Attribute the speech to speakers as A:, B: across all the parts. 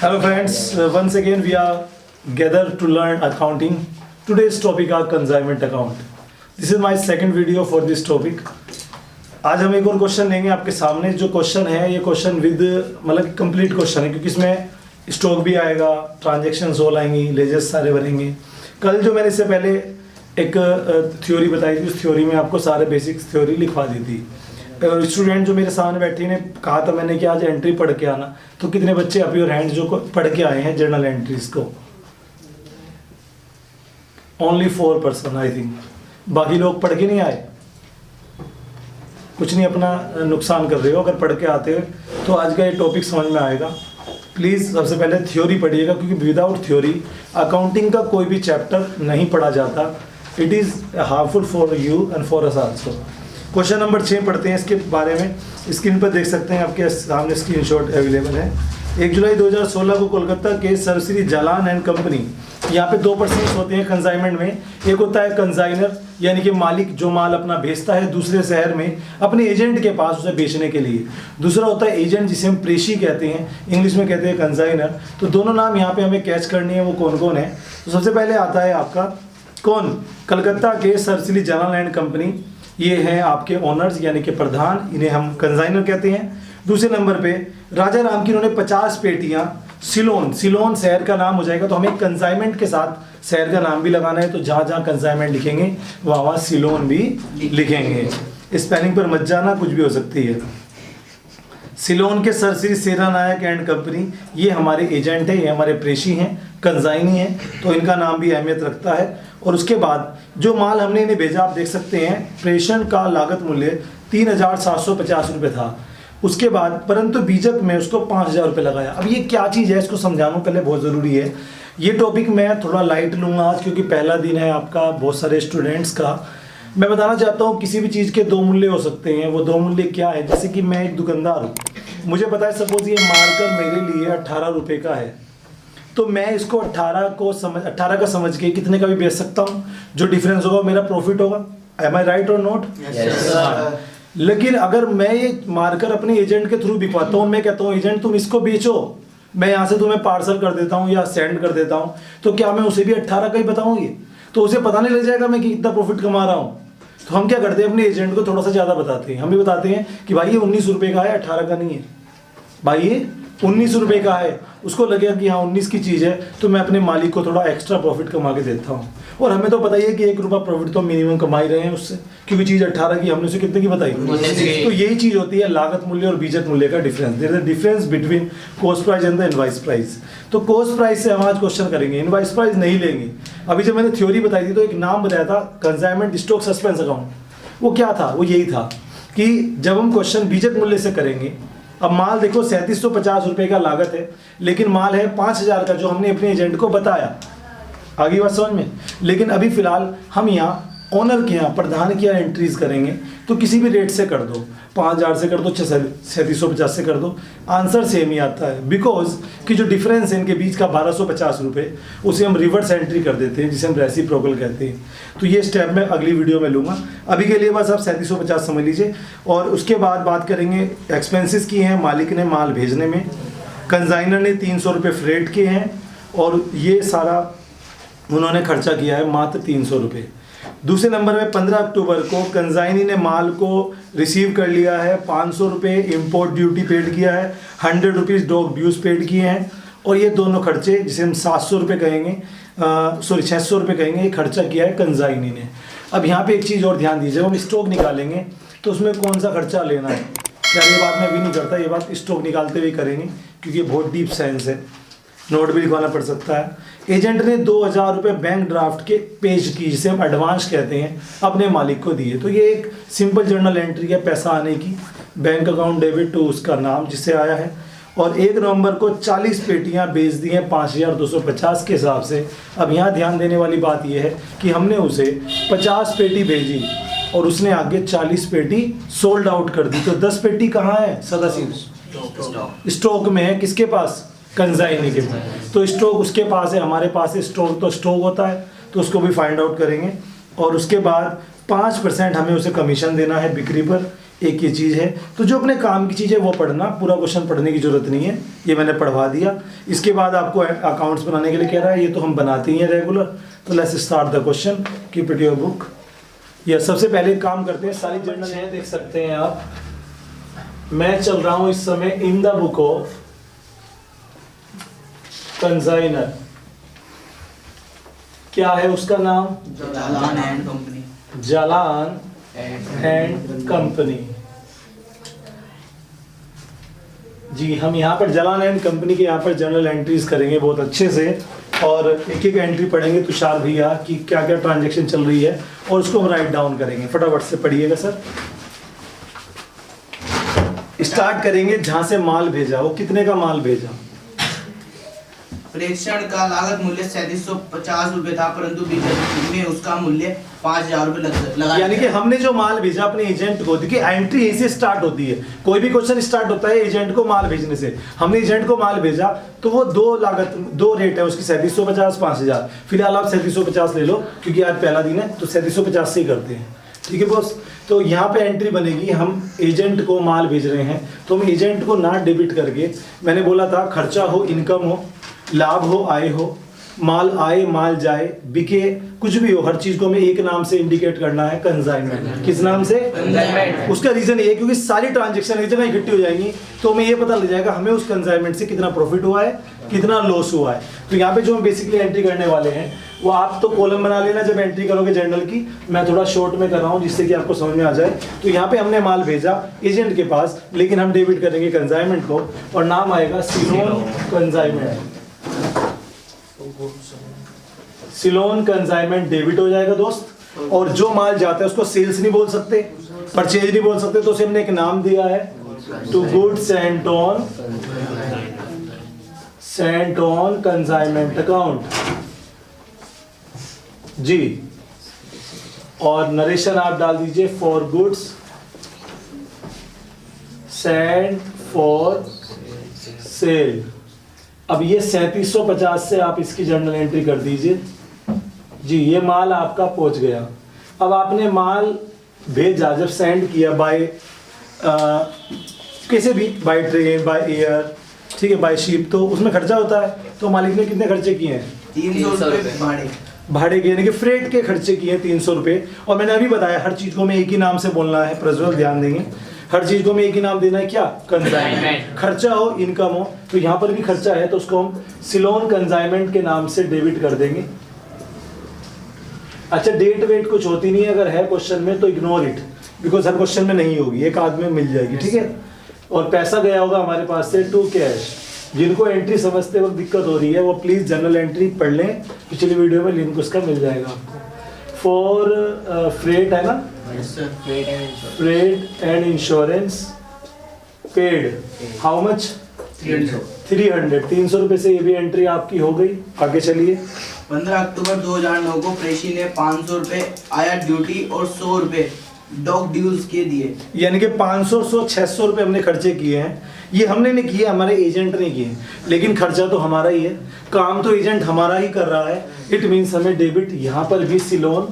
A: Hello friends, once again we are gathered to learn accounting. Today's topic are consignment account. This is my second video for this topic. आज हम एक और question लेंगे आपके सामने. जो क्वेश्चन है ये क्वेश्चन विद मतलब कंप्लीट क्वेश्चन है, क्योंकि इसमें स्टॉक भी आएगा, ट्रांजेक्शन्स ऑल आएंगी, लेजर्स सारे बनेंगे. कल जो मैंने इससे पहले एक थ्योरी बताई थी, उस थ्योरी में आपको सारे बेसिक्स थ्योरी लिखवा दी थी. स्टूडेंट जो मेरे सामने बैठे ने कहा था मैंने कि आज एंट्री पढ़ के आना, तो कितने बच्चे अभी और हैंड जो पढ़ के आए हैं जर्नल एंट्रीज को? Only 4% I think. बाकी लोग पढ़ के नहीं आए. कुछ नहीं, अपना नुकसान कर रहे हो. अगर पढ़ के आते हो तो आज का ये टॉपिक समझ में आएगा. प्लीज़ सबसे पहले थ्योरी पढ़िएगा, क्योंकि विदाउट थ्योरी अकाउंटिंग का कोई भी चैप्टर नहीं पढ़ा जाता. It is harmful for you and for us also. Question number 6 पढ़ते हैं. इसके बारे में स्क्रीन पर देख सकते हैं, आपके सामने स्क्रीनशॉट अवेलेबल है. 1 जुलाई 2016 को कोलकाता के sir Shri Jalan and company, यहाँ पे 2 पर्सन्स होते हैं कंसाइनमेंट में. एक होता है कंसाइनर, यानी कि मालिक जो माल अपना भेजता है दूसरे शहर में अपने एजेंट के पास उसे बेचने के लिए. दूसरा होता है एजेंट, जिसे हम प्रेषी कहते हैं, इंग्लिश में कहते हैं कंसाइनर. तो दोनों नाम यहाँ पे हमें कैच करनी है. वो कौन कौन है? तो सबसे पहले आता है आपका कौन? कलकत्ता के sir Shri Jalan and company. ये हैं आपके ओनर्स यानी कि प्रधान, इन्हें हम कंसाइनर कहते हैं. दूसरे नंबर पे राजा राम की इन्होंने 50 पेटियां सिलोन, सिलोन शहर का नाम हो जाएगा. तो हमें कंसाइनमेंट के साथ शहर का नाम भी लगाना है, तो जहाँ जहाँ कंसाइनमेंट लिखेंगे वहाँ सिलोन भी लिखेंगे. स्पेलिंग पर मत जाना, कुछ भी हो सकती है. सिलोन के sir Shri Sera Nayak and company, ये हमारे एजेंट है, ये हमारे प्रेषी हैं, कंसाइनी है, तो इनका नाम भी अहमियत रखता है. और उसके बाद जो माल हमने इन्हें भेजा, आप देख सकते हैं प्रेषण का लागत मूल्य 3,750 रुपये था. उसके बाद परंतु बीजक में उसको 5,000 रुपये लगाया. अब ये क्या चीज़ है, इसको समझाना पहले बहुत ज़रूरी है. ये टॉपिक मैं थोड़ा लाइट लूँगा आज, क्योंकि पहला दिन है आपका बहुत सारे स्टूडेंट्स का. मैं बताना चाहता हूँ किसी भी चीज़ के 2 मूल्य हो सकते हैं. वो 2 मूल्य क्या है? जैसे कि मैं एक दुकानदार हूँ, मुझे पता है सपोज ये मार्कर मेरे लिए 18 रुपये का है, तो मैं इसको 18 का समझ के कितने का भी बेच सकता हूँ. जो डिफरेंस होगा मेरा प्रॉफिट होगा. एम आई राइट और नॉट? लेकिन अगर मैं ये मार्कर अपने एजेंट के थ्रू बिकवाता हूँ, मैं कहता हूँ एजेंट तुम इसको बेचो, मैं यहाँ से तुम्हें पार्सल कर देता हूँ या सेंड कर देता हूँ, तो क्या मैं उसे भी 18 का ही बताऊँगी? तो उसे पता नहीं लग जाएगा मैं कि कितना प्रॉफिट कमा रहा हूँ. तो हम क्या करते हैं, अपने एजेंट को थोड़ा सा ज़्यादा बताते हैं. हम भी बताते हैं कि भाई ये 19 रुपये का है, 18 का नहीं है. भाई ये 19 रुपये का है. उसको लगेगा कि हाँ 19 की चीज़ है, तो मैं अपने मालिक को थोड़ा एक्स्ट्रा प्रॉफिट कमा के देता हूँ. और हमें तो पता ही है कि 1 रुपया प्रॉफिट तो मिनिमम कमा ही रहे हैं उससे, क्योंकि चीज़ 18 की, हमने उसे कितने की बताई? तो यही चीज़ होती है लागत मूल्य और बीजक मूल्य का difference. There is a difference between cost price and the invoice price. तो कॉस्ट प्राइस से हम आज क्वेश्चन करेंगे, इनवॉइस प्राइस नहीं लेंगे. अभी जब मैंने थ्योरी बताई थी तो एक नाम बताया था कंसाइनमेंट स्टॉक सस्पेंस अकाउंट. वो क्या था? वो यही था कि जब हम क्वेश्चन बीजक मूल्य से करेंगे, अब माल देखो 3750 रुपये का लागत है, लेकिन माल है 5,000 का जो हमने अपने एजेंट को बताया. आगे बात समझ में? लेकिन अभी फिलहाल हम यहाँ ओनर के यहाँ, प्रधान की यहाँ एंट्रीज करेंगे, तो किसी भी रेट से कर दो, 5,000 से कर दो, 3750 से कर दो, आंसर सेम ही आता है. बिकॉज कि जो डिफरेंस है इनके बीच का 1250 रुपये, उसे हम रिवर्स एंट्री कर देते हैं, जिसे हम रेसिप्रोकल कहते हैं. तो ये स्टेप मैं अगली वीडियो में लूँगा. अभी के लिए बस आप 3750 समझ लीजिए. और उसके बाद बात करेंगे एक्सपेंसेस की हैं मालिक ने माल भेजने में. कंसाइनर ने 300 रुपये फ्रेट किए हैं, और ये सारा उन्होंने खर्चा किया है मात्र 300 रुपये. दूसरे नंबर में 15 अक्टूबर को कंसाइनी ने माल को रिसीव कर लिया है, 500 रुपये इम्पोर्ट ड्यूटी पेड किया है, 100 रुपीज़ डॉक ड्यूज पेड किए हैं. और ये दोनों खर्चे, जिसे हम 700 रुपये कहेंगे, 600 रुपये कहेंगे, ये खर्चा किया है कंसाइनी ने. अब यहाँ पे एक चीज़ और ध्यान दीजिए, हम स्टॉक निकालेंगे तो उसमें कौन सा खर्चा लेना है. यार ये बात मैं भी नहीं करता, ये बात स्टॉक निकालते हुए करेंगे, क्योंकि ये बहुत डीप साइंस है, नोट भी लिखवाना पड़ सकता है. एजेंट ने 2,000 रुपये बैंक ड्राफ्ट के पेज की, जिसे हम एडवांस कहते हैं, अपने मालिक को दिए. तो ये एक सिंपल जर्नल एंट्री है पैसा आने की. बैंक अकाउंट डेबिट टू उसका नाम जिससे आया है. और 1 नवंबर को 40 पेटियां बेच दी हैं 5,250 के हिसाब से. अब यहाँ ध्यान देने वाली बात यह है कि हमने उसे 50 पेटी भेजी और उसने आगे 40 पेटी सोल्ड आउट कर दी. तो 10 पेटी कहाँ है? सदाशिव स्टॉक में है. किसके पास? कंसाइनी के पास. तो स्टॉक उसके पास है, हमारे पास है. स्टॉक तो स्टॉक होता है, तो उसको भी फाइंड आउट करेंगे. और उसके बाद 5% हमें उसे कमीशन देना है बिक्री पर. एक ये चीज़ है। तो जो अपने काम की चीज़ है वो पढ़ना, पूरा क्वेश्चन पढ़ने की जरूरत नहीं है, ये मैंने पढ़वा दिया। इसके बाद आपको अकाउंट्स बनाने के लिए कह रहा है, ये तो हम बनाते ही हैं रेगुलर। तो let's start the question, keep it your book. ये सबसे पहले काम करते हैं, सारी जर्नल है देख सकते हैं आप। मैं चल रहा हूँ इस समय in the book of consignor. क्या है उसका नाम?
B: Jalan and company.
A: Jalan and company. जी, हम यहाँ पर जालान एंड कंपनी के यहाँ पर जर्नल एंट्रीज करेंगे बहुत अच्छे से, और एक एक एंट्री पढ़ेंगे तुषार भैया कि क्या क्या ट्रांजैक्शन चल रही है, और उसको हम राइट डाउन करेंगे। फटाफट से पढ़िएगा सर। स्टार्ट करेंगे जहां से माल भेजा, वो कितने का माल भेजा?
B: प्रेषण का लागत मूल्य 3750 रुपए था, परंतु में उसका मूल्य 5000 रुपए लगा।
A: यानी कि हमने जो माल भेजा अपने एजेंट को, देखिए एंट्री यहीं से स्टार्ट होती है, कोई भी क्वेश्चन स्टार्ट होता है एजेंट को माल भेजने से। हमने एजेंट को माल भेजा तो वो दो रेट है उसकी, 3750 5000। फिलहाल आप 3750 ले लो क्योंकि आज पहला दिन है, तो 3750 से ही करते हैं, ठीक है बॉस। तो यहाँ पे एंट्री बनेगी, हम एजेंट को माल भेज रहे हैं तो हम एजेंट को ना डेबिट करके, मैंने बोला था खर्चा हो, इनकम हो, लाभ हो, आय हो, माल आए माल जाए, बिके, कुछ भी हो, हर चीज को हमें एक नाम से इंडिकेट करना है, कंसाइनमेंट। किस नाम से? कंसाइनमेंट। उसका रीजन ये है क्योंकि सारी ट्रांजैक्शन एक जगह इकट्ठी हो जाएंगी तो हमें ये पता लग जाएगा हमें उस कंसाइनमेंट से कितना प्रॉफिट हुआ है, कितना लॉस हुआ है। तो यहाँ पे जो हम बेसिकली एंट्री करने वाले हैं वो आप तो कॉलम बना लेना जब एंट्री करोगे जर्नल की, मैं थोड़ा शॉर्ट में कर रहा हूँ जिससे कि आपको समझ में आ जाए। तो यहाँ पे हमने माल भेजा एजेंट के पास, लेकिन हम डेबिट करेंगे कंसाइनमेंट को, और नाम आएगा Ceylon consignment. Ceylon consignment debit हो जाएगा दोस्त। और जो माल जाता है उसको सेल्स नहीं बोल सकते, परचेज नहीं बोल सकते, तो उसे हमने एक नाम दिया है, to goods sent on consignment account. जी, और नरेशन आप डाल दीजिए, for goods sent for sale. अब ये 3750 से आप इसकी जर्नल एंट्री कर दीजिए। जी, ये माल आपका पहुंच गया। अब आपने माल भेजा, जब सेंड किया बाय कैसे भी, बाय ट्रेन, बाय एयर, ठीक है, बाय शिप, तो उसमें खर्चा होता है। तो मालिक ने कितने खर्चे किए हैं?
B: 300 रुपए
A: भाड़े के, यानी कि फ्रेट के खर्चे किए 300 रुपये। और मैंने अभी बताया हर चीज को हमें एक ही नाम से बोलना है, प्रज्वल ध्यान देंगे, हर चीज को हमें एक ही नाम देना है, क्या? कंसाइनमेंट। खर्चा हो, इनकम हो, तो यहाँ पर भी खर्चा है तो उसको हम सिलोन कंसाइनमेंट के नाम से डेबिट कर देंगे। अच्छा, डेट वेट कुछ होती नहीं है, अगर है क्वेश्चन में तो ignore it, because her question में नहीं होगी, एक आध में मिल जाएगी, ठीक है। और पैसा गया होगा हमारे पास से टू कैश। जिनको एंट्री समझते वक्त दिक्कत हो रही है वो प्लीज जर्नल एंट्री पढ़ लें, पिछली वीडियो में लिंक उसका मिल जाएगा आपको। फॉर फ्रेट है ना, freight and insurance paid how much? 300 रुपए से ये भी एंट्री आपकी हो गई। आगे चलिए।
B: 15 अक्टूबर 2009 को प्रेषी ने 500 रुपए आया ड्यूटी और 100 रुपए डॉक ड्यूज के दिए।
A: यानी कि 500, 100, 600 रुपए हमने खर्चे किए हैं। ये हमने नहीं किए, हमारे एजेंट ने किए, लेकिन खर्चा तो हमारा ही है, काम तो एजेंट हमारा ही कर रहा है। इट मीन्स हमें डेबिट यहाँ पर भी सिलोन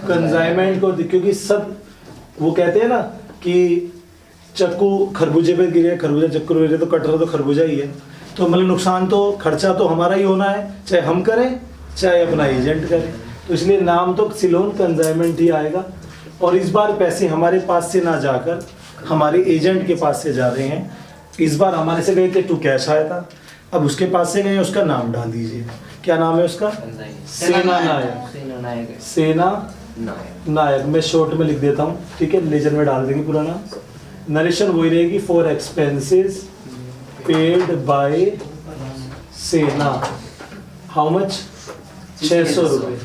A: कंसाइनमेंट को, क्योंकि सब वो कहते हैं ना कि चक्कू खरबूजे पे गिरे, खरबूजा चक्कू गिरे तो कट रहा तो खरबूजा ही है। तो मतलब नुकसान तो, खर्चा तो हमारा ही होना है, चाहे हम करें चाहे अपना एजेंट करे। तो इसलिए नाम तो सिलोन कंसाइनमेंट ही आएगा। और इस बार पैसे हमारे पास से ना जाकर हमारे एजेंट के पास से जा रहे हैं। इस बार हमारे से गए थे टू कैश आया था, अब उसके पास से गए, उसका नाम डाल दीजिए। क्या नाम है उसका? सेना नायक। सेना नायक। मैं शॉर्ट में लिख देता हूँ, ठीक है, लेजर में डाल देंगे पूरा नाम। नरेशन वही रहेगी, फॉर एक्सपेंसेस पेड बाय सेना। How much? 600 रुपये।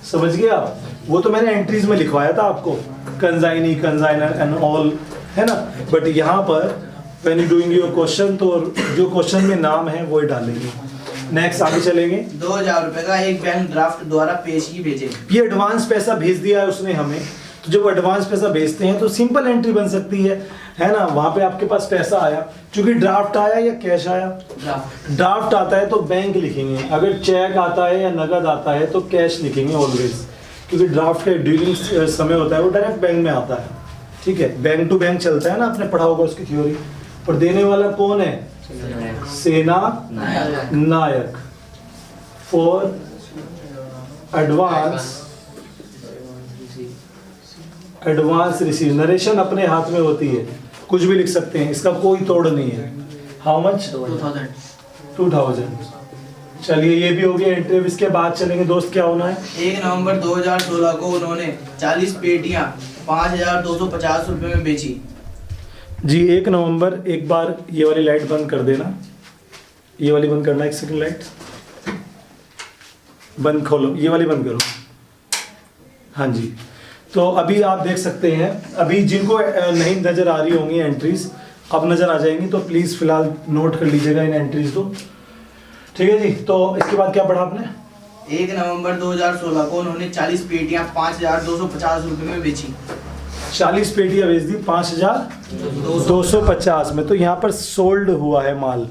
A: समझ गए आप? वो तो मैंने एंट्रीज में लिखवाया था आपको, कंसाइनी, कंसाइनर एंड ऑल, है ना। बट यहाँ पर when you doing your question, तो जो क्वेश्चन में नाम है वो ही डालेंगे। नेक्स्ट आगे चलेंगे।
B: 2000 रुपए का एक बैंक ड्राफ्ट द्वारा पेशी भेजे।
A: ये एडवांस पैसा भेज दिया है उसने हमें, तो जब एडवांस पैसा भेजते हैं तो सिंपल एंट्री बन सकती है ना। वहाँ पे आपके पास पैसा आया, क्योंकि ड्राफ्ट आया या कैश आया? ड्राफ्ट आता है तो बैंक लिखेंगे, अगर चेक आता है या नगद आता है तो कैश लिखेंगे ऑलवेज, क्योंकि ड्राफ्ट का ड्यूरिंग समय होता है वो डायरेक्ट बैंक में आता है। ठीक है, बैंक टू बैंक चलता है ना, आपने पढ़ा होगा उसकी थ्योरी। पर देने वाला कौन है? सेना नायक। फॉर एडवांस रिसीव, नरेशन अपने हाथ में होती है, कुछ भी लिख सकते हैं, इसका कोई तोड़ नहीं है। How much? 2000। चलिए ये भी हो गया एंट्री। इसके बाद चलेंगे दोस्त, क्या होना है?
B: 1 नवंबर 2016 को उन्होंने 40 पेटियां 5250 रुपए में बेची।
A: जी 1 नवंबर, एक बार ये वाली लाइट बंद कर देना, ये वाली बंद करना, एक सेकंड लाइट बंद खोलो, ये वाली बंद करो। हाँ जी, तो अभी आप देख सकते हैं, अभी जिनको नहीं नज़र आ रही होंगी एंट्रीज, अब नज़र आ जाएंगी, तो प्लीज़ फिलहाल नोट कर लीजिएगा इन एंट्रीज को, ठीक है जी। तो इसके बाद क्या पढ़ा आपने?
B: 1 नवंबर 2016 को उन्होंने 40 पेटियां 5250 रुपए में बेची।
A: 40 पेटियां बेच दी 5250 में। तो यहाँ पर सोल्ड हुआ है माल,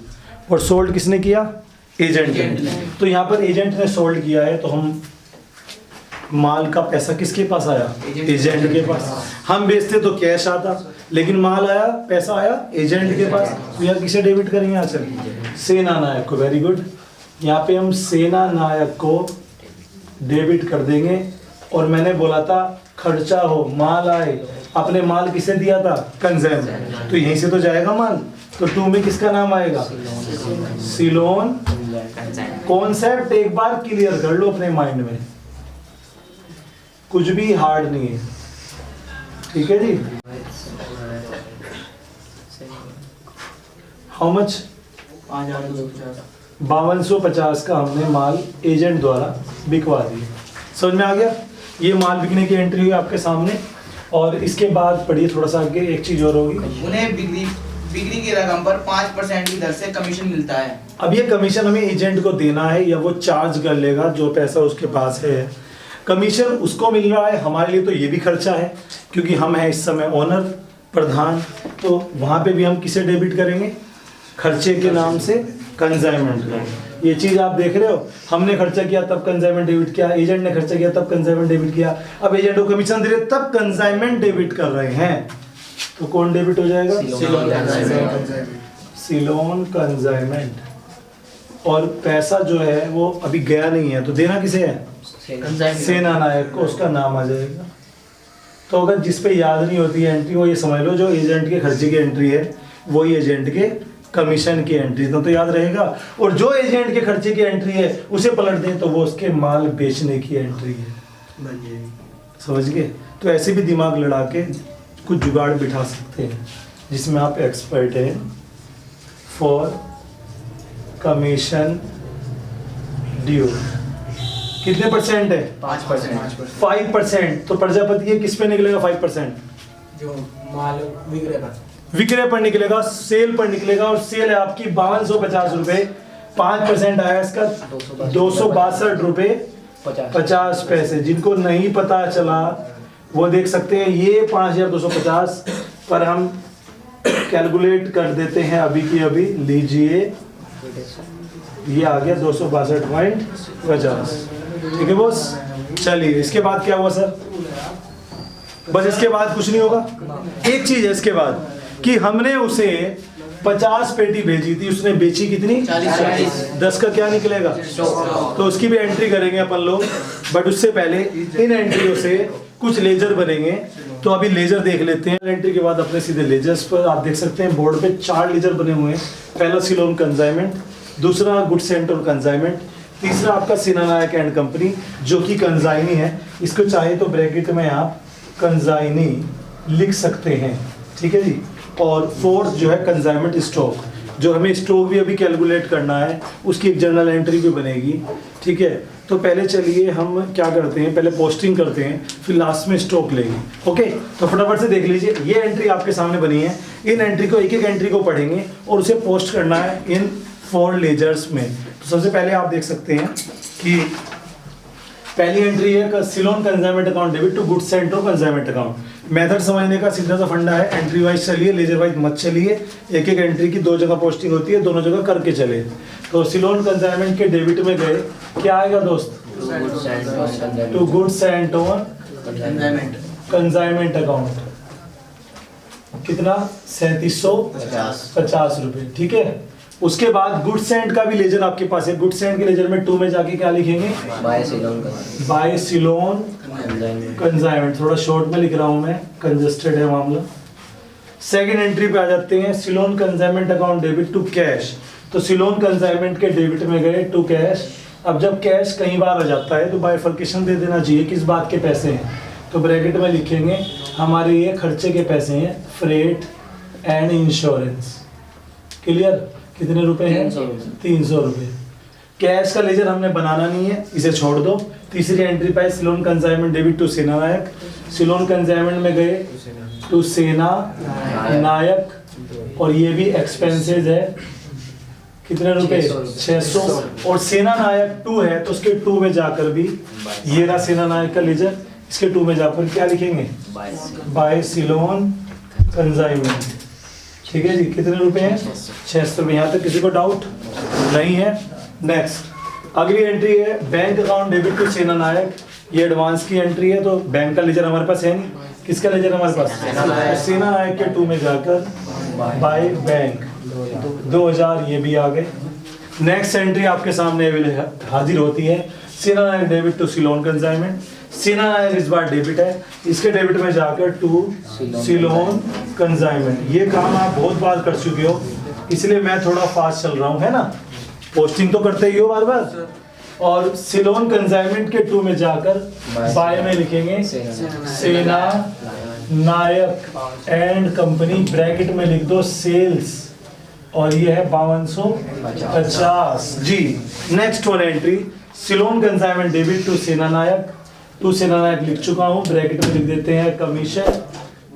A: और सोल्ड किसने किया? एजेंट ने। तो यहाँ पर एजेंट ने सोल्ड किया है, तो हम माल का पैसा किसके पास आया? एजेंट के पास। हम बेचते तो कैश आता, लेकिन माल आया, पैसा आया एजेंट के पास। तो यहाँ किसे डेबिट करेंगे? यहाँ चलिए सेना नायक को। वेरी गुड, यहाँ पे हम सेना नायक को डेबिट कर देंगे। और मैंने बोला था खर्चा हो, माल आए, अपने माल किसे दिया था? कंज्यूमर। तो यहीं से तो जाएगा माल, तो 2 में किसका नाम आएगा? सिलोन। कॉन्सेप्ट एक बार क्लियर कर लो अपने माइंड में, कुछ भी हार्ड नहीं है, ठीक है जी। How much? 5250 का हमने माल एजेंट द्वारा बिकवा दिया। समझ में आ गया? ये माल बिकने की एंट्री हुई आपके सामने। और इसके बाद पढ़िए थोड़ा सा आगे, एक चीज और होगी,
B: उन्हें बिक्री की रकम पर 5% की दर से कमीशन मिलता है।
A: अब ये कमीशन हमें एजेंट को देना है, या वो चार्ज कर लेगा जो पैसा उसके पास है। कमीशन उसको मिल रहा है, हमारे लिए तो ये भी खर्चा है, क्योंकि हम हैं इस समय ओनर, प्रधान। तो वहाँ पे भी हम किसे डेबिट करेंगे? खर्चे के नाम से कंसाइनमेंट का। ये चीज़ आप देख रहे हो, हमने खर्चा किया तब कंसाइनमेंट डेबिट किया, एजेंट ने खर्चा किया तब कंसाइनमेंट डेबिट किया। अब एजेंट को कमीशन दे रहे तब कंसाइनमेंट डेबिट कर रहे हैं, तो कौन डेबिट हो जाएगा? सिलोन कंसाइनमेंट। और पैसा जो है वो अभी गया नहीं है, तो देना किसे है? सेना नायक को, उसका नाम आ जाएगा। तो अगर जिस पे याद नहीं होती है एंट्री, वो ये समझ लो जो एजेंट के खर्चे की एंट्री है वही एजेंट के कमीशन की एंट्री, तो याद रहेगा। और जो एजेंट के खर्चे की एंट्री है उसे पलट दें तो वो उसके माल बेचने की एंट्री है। समझ गए? तो ऐसे भी दिमाग लड़ा के कुछ जुगाड़ बिठा सकते हैं जिसमें आप एक्सपर्ट हैं। फॉर कमीशन ड्यू कितने परसेंट है? 5%। तो प्रजापति ये किस पे निकलेगा? 5%
C: जो माल
A: विक्रय पर निकलेगा, सेल पर निकलेगा। और सेल है आपकी 5250 रुपए, 5% आया इसका 262 रुपए 50 पैसे। जिनको नहीं पता चला वो देख सकते हैं, ये 5250 पर हम कैलकुलेट कर देते हैं अभी की अभी। लीजिए ये आ गया 262.50, ठीक है बॉस। चलिए इसके बाद क्या हुआ सर? बस इसके बाद कुछ नहीं होगा। एक चीज है इसके बाद कि हमने उसे 50 पेटी भेजी थी, उसने बेची कितनी?
B: 40।
A: 10 का क्या निकलेगा? तो उसकी भी एंट्री करेंगे अपन लोग, बट उससे पहले इन एंट्रियों से कुछ लेजर बनेंगे। तो अभी लेजर देख लेते हैं। एंट्री के बाद अपने सीधे लेजर्स पर आप देख सकते हैं बोर्ड पे 4 लेजर बने हुए हैं। पहला सिलोन कंसाइनमेंट, दूसरा गुड सेंटर कंसाइनमेंट, तीसरा आपका सेना नायक एंड कंपनी जो कि कंसाइनी है। इसको चाहे तो ब्रैकेट में आप कंसाइनी लिख सकते हैं, ठीक है जी। और फोर्थ जो है कंसाइनमेंट स्टॉक, जो हमें स्टॉक भी अभी कैलकुलेट करना है, उसकी एक जर्नल एंट्री भी बनेगी, ठीक है। तो पहले चलिए हम क्या करते हैं, पहले पोस्टिंग करते हैं, फिर लास्ट में स्टॉक लेंगे। ओके, तो फटाफट से देख लीजिए, ये एंट्री आपके सामने बनी है। इन एंट्री को एक एक एंट्री को पढ़ेंगे और उसे पोस्ट करना है इन 4 लेजर्स में। तो सबसे पहले आप देख सकते हैं कि पहली एंट्री है Ceylon consignment account debit to good sent on consignment account. Method समझने का सीधा सा फंडा है, एंट्री वाइज चलिए, लेजर वाइज मत चलिए। एक एक एंट्री की 2 जगह पोस्टिंग होती है, दोनों जगह करके चले। तो सिलोन कंसाइनमेंट के डेबिट में गए, क्या आएगा दोस्त? To good sent on consignment account. कितना 3750 रुपए, ठीक है। उसके बाद गुड्स एंड का भी लेजर आपके पास है, गुड्स एंड के लेजर में 2 में जाके क्या लिखेंगे, बाय सिलोन कंजाइनमेंट, थोड़ा शॉर्ट में लिख रहा हूं मैं, कंजस्टेड है मामला। सेकंड एंट्री पे आ जाते हैं, Ceylon consignment account debit to cash, तो सिलोन कंजाइनमेंट के डेबिट में गए टू कैश। अब जब कैश कई बार आ जाता है तो बाइफर्केशन दे देना चाहिए किस बात के पैसे हैं, तो ब्रैकेट में लिखेंगे हमारे ये खर्चे के पैसे हैं, फ्रेट एंड इंश्योरेंस, क्लियर। कितने रुपए हैं, 300 रुपए। कैश का लेजर हमने बनाना नहीं है, इसे छोड़ दो। तीसरी एंट्री पे सिलोन कंजाइनमेंट डेबिट टू सेना नायक, सिलोन कंजाइनमेंट में गए टू सेना नायक, और ये भी एक्सपेंसेस है, कितने रुपए, 600। और सेना नायक 2 है तो उसके 2 में जाकर भी ये रहा सेना नायक का लेजर, इसके 2 में जाकर क्या लिखेंगे, बाय सिलोन कंजाइनमेंट, ठीक है जी। कितने रुपए हैं, 600 रुपए। यहाँ तक किसी को डाउट नहीं है। नेक्स्ट अगली एंट्री है बैंक अकाउंट डेबिट टू सेना नायक, ये एडवांस की एंट्री है, तो बैंक का लेजर हमारे पास है नहीं, किसका लेजर हमारे पास, सेना नायक के 2 में जाकर बाय बैंक 2000, ये भी आ गए। नेक्स्ट एंट्री आपके सामने हाजिर होती है, सेना नायक डेबिट टू सिलोन कंजाइनमेंट, सेना नायक इस बार डेबिट है, इसके डेबिट में जाकर टू सिलोन कंजाइनमेंट। ये काम आप बहुत बार कर चुके हो, इसलिए मैं थोड़ा फास्ट चल रहा हूँ, है ना, पोस्टिंग तो करते ही हो बार बार। और सिलोन कंजाइनमेंट के 2 में जाकर बाय में लिखेंगे सेना नायक एंड कंपनी, ब्रैकेट में लिख दो सेल्स, और ये है 5250 जी। Next one entry, Ceylon consignment debit to Senanayake, to सेना नायक लिख चुका हूँ, ब्रैकेट में लिख देते हैं कमीशन,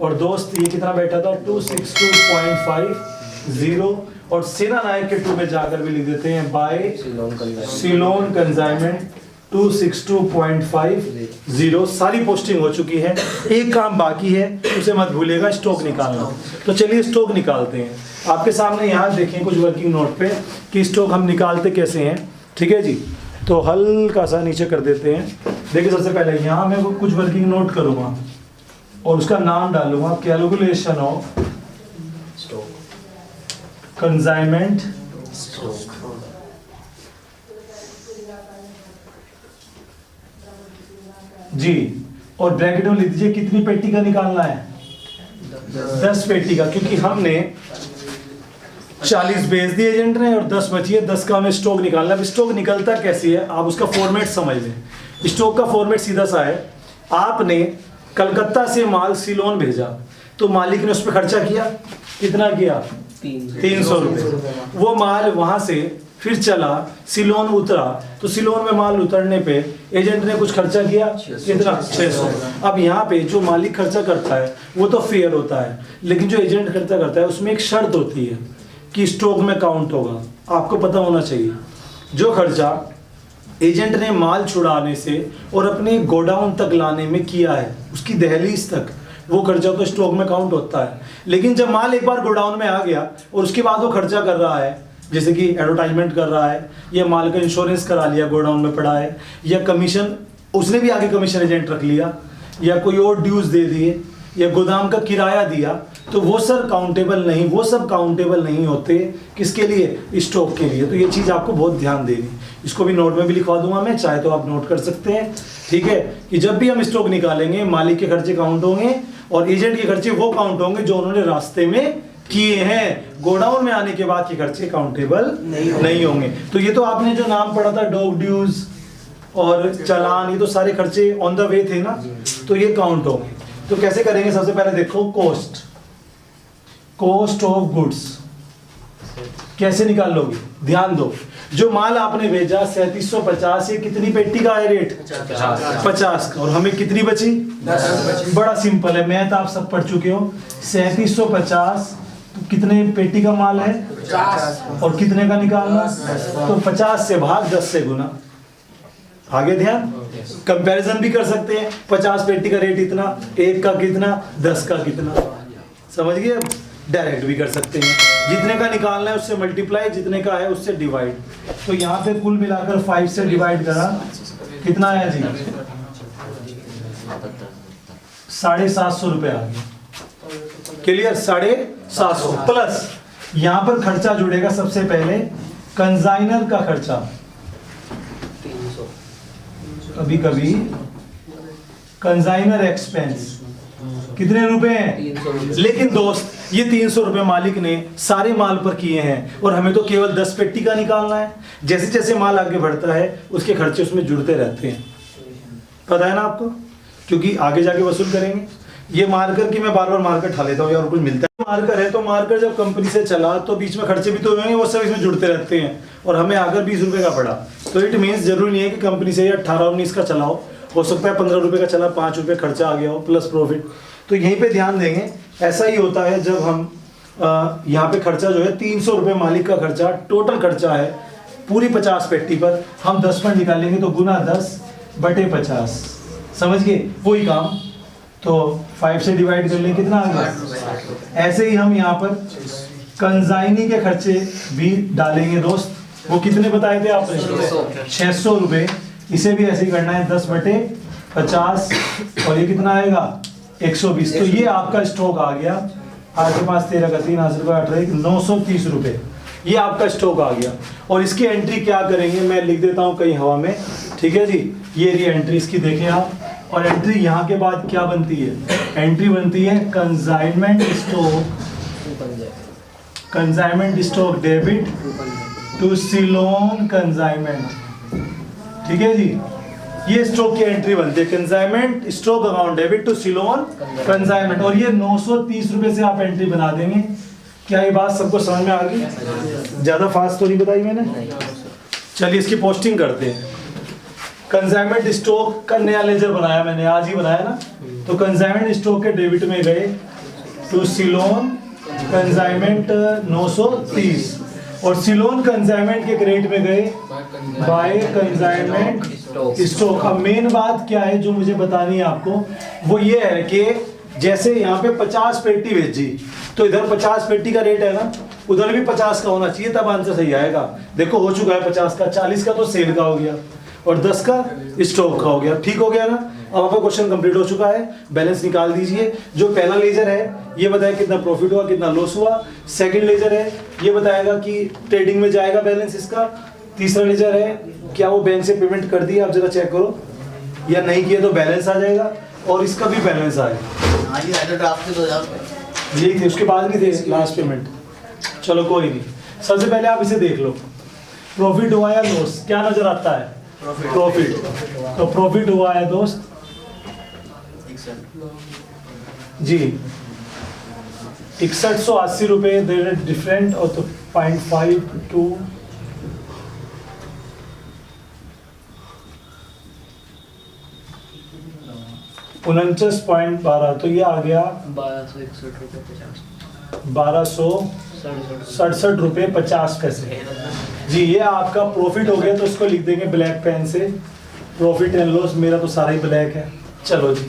A: और दोस्त ये कितना बैठा था 262.50, और सेना नायक के 2 में जाकर भी लिख देते हैं बाय सिलोन कंजाइनमेंट 262.50। सारी पोस्टिंग हो चुकी है, एक काम बाकी है, उसे मत भूलिएगा, स्टॉक निकालना। तो चलिए स्टॉक निकालते हैं। आपके सामने यहाँ देखें कुछ वर्किंग नोट पे कि स्टॉक हम निकालते कैसे हैं, ठीक है जी। तो हल्का सा नीचे कर देते हैं। देखिए सबसे पहले यहाँ मैं कुछ वर्किंग नोट करूँगा और उसका नाम डालूंगा, कैलकुलेशन ऑफ कंजाइनमेंट जी, और ब्रैकेट में लिख दीजिए कितनी पेटी का निकालना है, 10 पेटी का, क्योंकि हमने 40 बेच दिए एजेंट ने और 10 बची है, 10 का हमें स्टॉक निकालना है। स्टॉक निकलता कैसे है, आप उसका फॉर्मेट समझ लें। स्टॉक का फॉर्मेट सीधा सा है, आपने कलकत्ता से माल सिलोन भेजा तो मालिक ने उस पर खर्चा किया, कितना किया, 300 रुपये। वो माल वहां से फिर चला सिलोन उतरा, तो सिलोन में माल उतरने पे एजेंट ने कुछ खर्चा किया, कितना, 600। अब यहाँ पे जो मालिक खर्चा करता है वो तो फेयर होता है, लेकिन जो एजेंट खर्चा करता है उसमें एक शर्त होती है कि स्टॉक में काउंट होगा। आपको पता होना चाहिए जो खर्चा एजेंट ने माल छुड़ाने से और अपने गोडाउन तक लाने में किया है, उसकी दहलीज तक, वो खर्चा तो स्टॉक में काउंट होता है। लेकिन जब माल एक बार गोडाउन में आ गया और उसके बाद वो खर्चा कर रहा है, जैसे कि एडवर्टाइजमेंट कर रहा है, या माल का इंश्योरेंस करा लिया गोडाउन में पड़ा है, या कमीशन उसने भी आगे कमीशन एजेंट रख लिया, या कोई और ड्यूज दे दिए, या गोदाम का किराया दिया, तो वो सर काउंटेबल नहीं, वो सब काउंटेबल नहीं होते। किसके लिए, स्टॉक के लिए। तो ये चीज़ आपको बहुत ध्यान देनी, इसको भी नोट में भी लिखवा दूंगा मैं, चाहे तो आप नोट कर सकते हैं, ठीक है। कि जब भी हम स्टॉक निकालेंगे मालिक के खर्चे काउंट होंगे और एजेंट के खर्चे वो काउंट होंगे जो उन्होंने रास्ते में किए हैं। गोडाउन में आने के बाद के खर्चे काउंटेबल नहीं होंगे। तो ये तो आपने जो नाम पढ़ा था डॉग ड्यूज और चालान, ये तो सारे खर्चे ऑन द वे थे ना, तो ये काउंट होंगे। तो कैसे करेंगे, सबसे पहले देखो कॉस्ट ऑफ गुड्स कैसे निकाल लोगे, ध्यान दो। जो माल आपने भेजा 3750, ये कितनी पेटी का है रेट, 50 का, और हमें कितनी बची, 10। बड़ा सिंपल है, मैथ आप सब पढ़ चुके हो। 3750 तो कितने पेटी का माल है, 50, और कितने का निकालना, तो 50 से भाग 10 से गुना। आगे ध्यान, कंपैरिजन भी कर सकते हैं, 50 पेटी का रेट इतना, 1 का कितना, 10 का कितना, समझ गए। डायरेक्ट भी कर सकते हैं, जितने का निकालना है उससे मल्टीप्लाई, जितने का है उससे डिवाइड। तो यहाँ पे कुल मिलाकर 5 से डिवाइड करा, कितना आया जी, 750 रुपये आ गया। क्लियर, 750 प्लस यहाँ पर खर्चा जुड़ेगा सबसे पहले कंजाइनर का खर्चा।
C: 300
A: कभी कभी कंजाइनर एक्सपेंस कितने रुपए हैं?
C: 300 रुपये।
A: लेकिन दोस्त ये 300 रुपए मालिक ने सारे माल पर किए हैं और हमें तो केवल 10 पेटी का निकालना है। जैसे जैसे माल आगे बढ़ता है उसके खर्चे उसमें जुड़ते रहते हैं, पता है ना आपको, क्योंकि आगे जाके वसूल करेंगे। ये मार्कर की मैं बार बार मार्कर ठा लेता हूँ यार, कुछ मिलता है मार्कर है तो मार्कर जब कंपनी से चला तो बीच में खर्चे भी तो हुए, वो सब इसमें जुड़ते रहते हैं और हमें अगर 20 रुपए का पड़ा तो इट मीन्स जरूरी नहीं है कि कंपनी से 18-19 का चलाओ, हो सकता है 15 रुपए का चला, 5 रुपए खर्चा आ गया हो प्लस प्रॉफिट। तो यहीं पे ध्यान देंगे। ऐसा ही होता है जब हम यहाँ पे खर्चा जो है 300 रुपये मालिक का खर्चा टोटल खर्चा है पूरी 50 पेटी पर, हम 10 पर निकालेंगे तो गुना 10/50, समझ गए वही काम। तो 5 से डिवाइड कर लें कितना आ गया। ऐसे ही हम यहाँ पर कंजाइनी के खर्चे भी डालेंगे दोस्त, वो कितने बताए थे आपने? 600 रुपये। इसे भी ऐसे ही करना है 10/50 और ये कितना आएगा 120। तो ये आपका स्टॉक आ गया 8 के 5 13 का 3 8 रुपये 18 930 रुपये, ये आपका स्टॉक आ गया। और इसकी एंट्री क्या करेंगे मैं लिख देता हूँ कहीं हवा में, ठीक है जी। ये रही एंट्री इसकी, देखें आप। और एंट्री यहाँ के बाद क्या बनती है? एंट्री बनती है consignment stock debit to Ceylon consignment, ठीक है जी। ये स्टॉक की एंट्री बनती है consignment stock account debit to Ceylon consignment, और ये 930 रुपए से आप एंट्री बना देंगे। क्या ये बात सबको समझ में आ गई? ज्यादा फास्ट तो नहीं बताई मैंने? चलिए इसकी पोस्टिंग करते हैं। कंसाइनमेंट स्टॉक का नया लेजर बनाया मैंने, आज ही बनाया ना। तो कंसाइनमेंट स्टॉक के डेबिट में गए टू सिलोन कंसाइनमेंट 930 और सिलोन कंसाइनमेंट के क्रेडिट में गए बाय कंसाइनमेंट स्टॉक। अब मेन बात क्या है जो मुझे बतानी है आपको, वो ये है कि जैसे यहाँ पे 50 पेटी भेजी तो इधर 50 पेटी का रेट है ना, उधर भी 50 का होना चाहिए, तब आंसर सही आएगा। देखो हो चुका है 50 का, 40 का तो सेल का हो गया और 10 का स्टॉक का हो गया, ठीक हो गया ना। अब आपका क्वेश्चन कंप्लीट हो चुका है, बैलेंस निकाल दीजिए। जो पहला लेजर है ये बताएगा कितना प्रॉफिट हुआ कितना लॉस हुआ, सेकंड लेजर है ये बताएगा कि ट्रेडिंग में जाएगा बैलेंस इसका, तीसरा लेजर है क्या वो बैंक से पेमेंट कर दिया आप जरा चेक करो, या नहीं किया तो बैलेंस आ जाएगा, और इसका भी बैलेंस आएगा। यही थे, उसके बाद नहीं थे लास्ट पेमेंट। चलो कोई नहीं, सबसे पहले आप इसे देख लो, प्रॉफिट हुआ या लॉस, क्या नजर आता है? प्रॉफिट। तो प्रॉफिट हुआ है दोस्त जी 6180 रुपये, डिफरेंट और तो 0.52 49.12, तो ये आ गया 1267 रुपये 50 पैसे जी। ये आपका प्रॉफिट हो गया, तो इसको लिख देंगे ब्लैक पेन से, प्रॉफिट एंड लॉस। मेरा तो सारा ही ब्लैक है। चलो जी,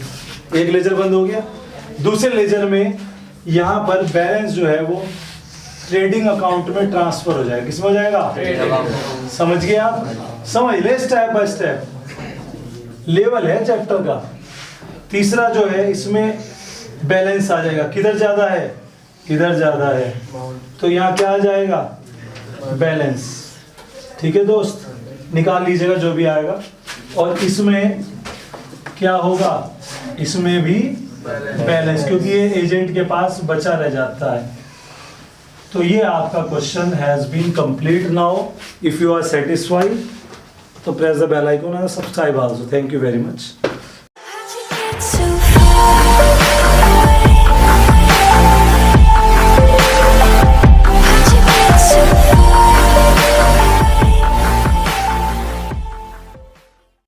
A: एक लेजर बंद हो गया। दूसरे लेजर में यहाँ पर बैलेंस जो है वो ट्रेडिंग अकाउंट में ट्रांसफर हो जाएगा। किसमें हो जाएगा? समझ गए आप? समझ ले, स्टेप बाय स्टेप लेवल है चैप्टर का। तीसरा जो है इसमें बैलेंस आ जाएगा, किधर ज्यादा है? इधर ज्यादा है, तो यहाँ क्या आ जाएगा? बैलेंस। ठीक है दोस्त, निकाल लीजिएगा जो भी आएगा। और इसमें क्या होगा? इसमें भी बैलेंस, क्योंकि ये एजेंट के पास बचा रह जाता है। तो ये आपका question has been complete. Now if you are satisfied तो press the bell icon and subscribe also. Thank you very much.
D: So